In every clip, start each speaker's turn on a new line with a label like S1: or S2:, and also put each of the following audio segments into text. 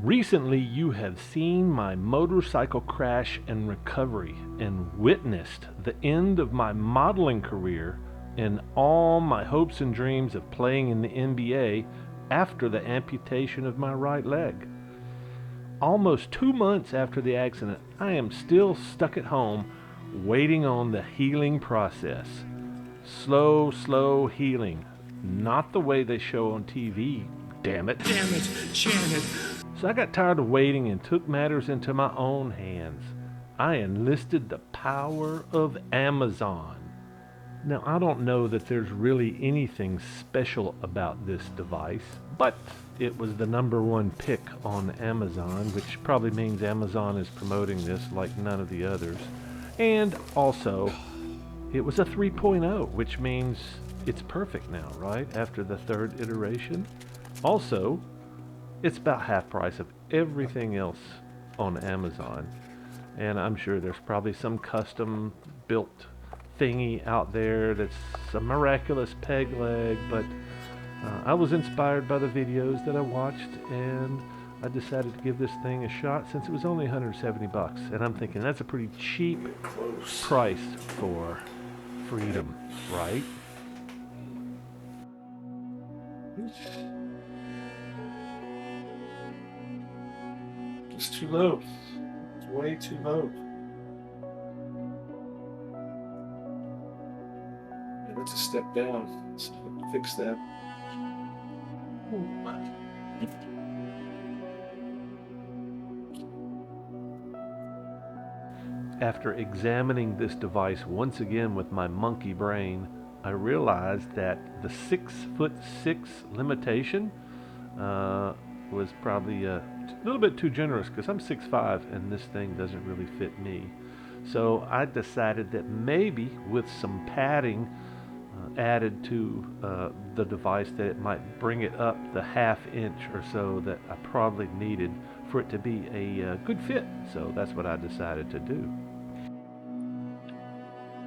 S1: Recently, you have seen my motorcycle crash and recovery and witnessed the end of my modeling career and all my hopes and dreams of playing in the NBA after the amputation of my right leg. Almost 2 months after the accident, I am still stuck at home waiting on the healing process. Slow, slow healing. Not the way they show on TV, damn it.
S2: Damn it, Janet.
S1: So I got tired of waiting and took matters into my own hands. I enlisted the power of Amazon. Now, I don't know that there's really anything special about this device, but it was the #1 pick on Amazon, which probably means Amazon is promoting this like none of the others. And also, it was a 3.0, which means it's perfect now, right? After the third iteration. Also, it's about half price of everything else on Amazon. And I'm sure there's probably some custom built thingy out there that's a miraculous peg leg, but I was inspired by the videos that I watched, and I decided to give this thing a shot since it was only 170 bucks. And I'm thinking that's a pretty cheap price for freedom, right?
S2: It's too low. It's way too low. Yeah, that's a step down. Let's fix that.
S1: After examining this device once again with my monkey brain, I realized that the 6'6" limitation was probably a little bit too generous because I'm 6'5" and this thing doesn't really fit me. So I decided that maybe with some padding added to the device, that it might bring it up the ½ inch or so that I probably needed for it to be a good fit. So that's what I decided to do.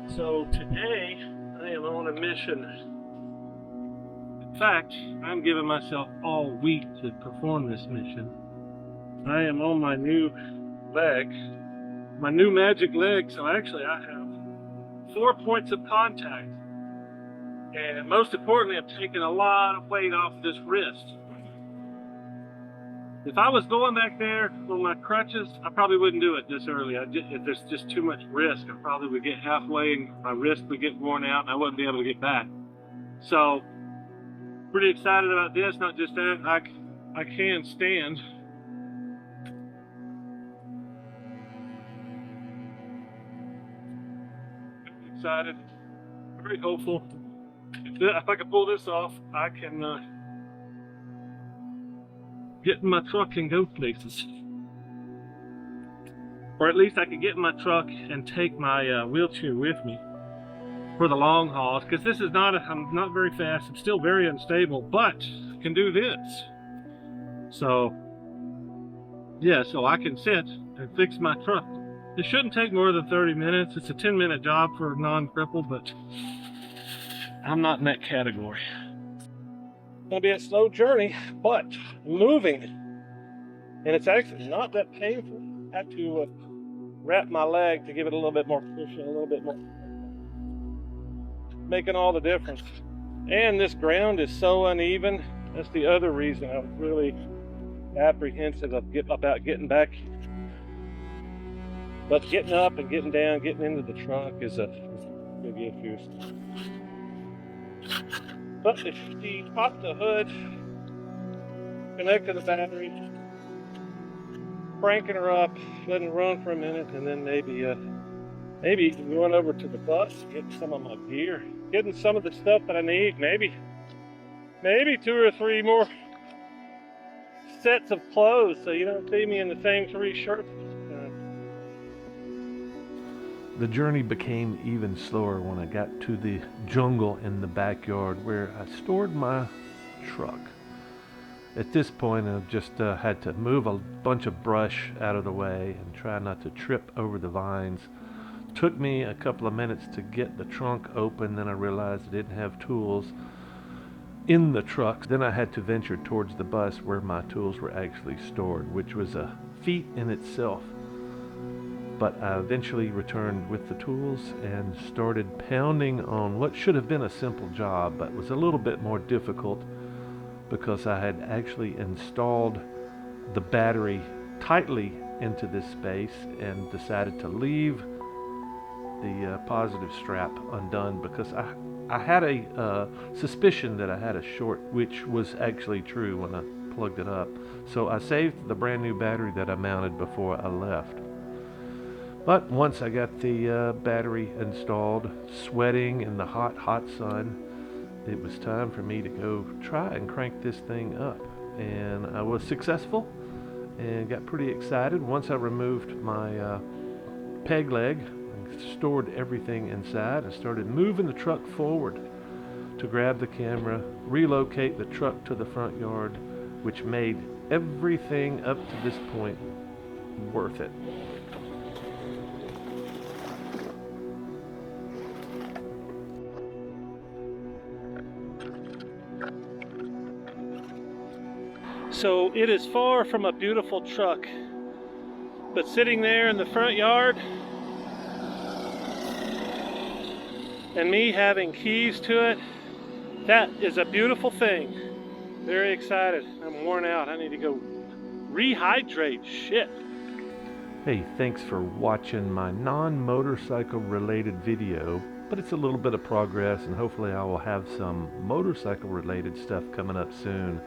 S1: So today I am on a mission. In fact, I'm giving myself all week to perform this mission. I am on my new leg, my new magic leg, so actually I have 4 points of contact. And most importantly, I'm taking a lot of weight off this wrist. If I was going back there on my crutches, I probably wouldn't do it this early. If there's just too much risk, I probably would get halfway and my wrist would get worn out and I wouldn't be able to get back. So, pretty excited about this. Not just that, I can stand. Excited, very hopeful. If I can pull this off, I can get in my truck and go places. Or at least I can get in my truck and take my wheelchair with me for the long hauls, because this is I'm not very fast, I'm still very unstable, but I can do this. So, yeah, so I can sit and fix my truck. It shouldn't take more than 30 minutes. It's a 10-minute job for a non-crippled, but I'm not in that category. It's gonna be a slow journey, but moving. And it's actually not that painful. I have to wrap my leg to give it a little bit more cushion, a little bit more. Making all the difference. And this ground is so uneven. That's the other reason I was really apprehensive about getting back. But getting up and getting down, getting into the trunk is a big issue. But if you pop the hood, connect to the battery, cranking her up, letting it run for a minute, and then maybe going over to the bus, getting some of my gear, getting some of the stuff that I need, maybe 2 or 3 more sets of clothes so you don't see me in the same 3 shirts. The journey became even slower when I got to the jungle in the backyard where I stored my truck. At this point, I've just had to move a bunch of brush out of the way and try not to trip over the vines. Took me a couple of minutes to get the trunk open, then I realized I didn't have tools. in the truck. Then I had to venture towards the bus where my tools were actually stored, which was a feat in itself. But I eventually returned with the tools and started pounding on what should have been a simple job, but was a little bit more difficult because I had actually installed the battery tightly into this space and decided to leave the positive strap undone because I had a suspicion that I had a short, which was actually true when I plugged it up. So I saved the brand new battery that I mounted before I left. But once I got the battery installed, sweating in the hot sun, it was time for me to go try and crank this thing up. And I was successful and got pretty excited. Once I removed my peg leg, stored everything inside, and started moving the truck forward to grab the camera, relocate the truck to the front yard, which made everything up to this point worth it.
S3: So it is far from a beautiful truck, but sitting there in the front yard and me having keys to it, that is a beautiful thing. Very excited. I'm worn out. I need to go rehydrate. Shit.
S1: Hey, thanks for watching my non-motorcycle related video, but it's a little bit of progress, and hopefully I will have some motorcycle related stuff coming up soon.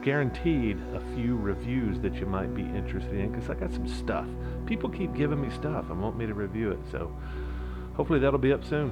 S1: Guaranteed a few reviews that you might be interested in, because I got some stuff. People keep giving me stuff and want me to review it, so hopefully that'll be up soon.